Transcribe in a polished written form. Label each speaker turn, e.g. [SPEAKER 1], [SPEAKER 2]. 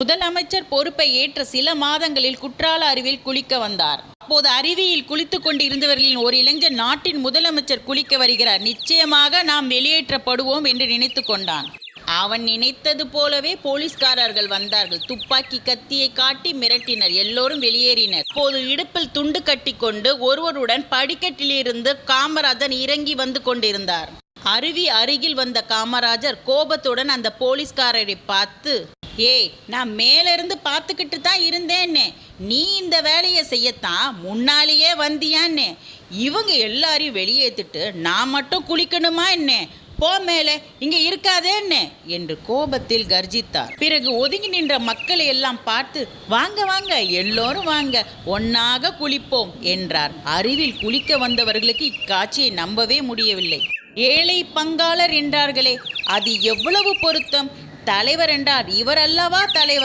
[SPEAKER 1] முதலமைச்சர் பொறுப்பை ஏற்ற சில மாதங்களில் குற்றால அருவியில் குளிக்க வந்தார். அப்போது அருவியில் குளித்துக் கொண்டிருந்தவர்களின் ஒரு இளைஞன், நாட்டின் முதலமைச்சர் குளிக்க வருகிறார், நிச்சயமாக நாம் வெளியேற்றப்படுவோம் என்று நினைத்து கொண்டான். அவன் நினைத்தது போலவே போலீஸ்காரர்கள் வந்தார்கள். துப்பாக்கி கத்தியை காட்டி மிரட்டினர். எல்லோரும் வெளியேறினர். அப்போது இடுப்பில் துண்டு கட்டி கொண்டு ஒருவருடன் படிக்கட்டிலிருந்து காமராஜர் இறங்கி வந்து கொண்டிருந்தார். அருவி அருகில் வந்த காமராஜர் கோபத்துடன் அந்த போலீஸ்காரரை பார்த்து, ஏய், நான் மேலிருந்து பார்த்துக்கிட்டு தான் இருந்தேன்னே, நீ இந்த வேலையை செய்யத்தான் முன்னாலேயே வந்தியான்னே, இவங்க எல்லாரையும் வெளியேற்றிட்டு நான் மட்டும் குளிக்கணுமா என்ன, போ மேலே, இங்கே இருக்காதேன்னு என்று கோபத்தில் கர்ஜித்தார். பிறகு ஒதுங்கி நின்ற மக்களை எல்லாம் பார்த்து, வாங்க வாங்க, எல்லோரும் வாங்க, ஒன்னாக குளிப்போம் என்றார். அருவியில் குளிக்க வந்தவர்களுக்கு இக்காட்சியை நம்பவே முடியவில்லை. ஏழை பங்காளர் என்றார்களே, அது எவ்வளவு பொருத்தம்! தலைவர் என்றார், இவர் அல்லவா தலைவர்?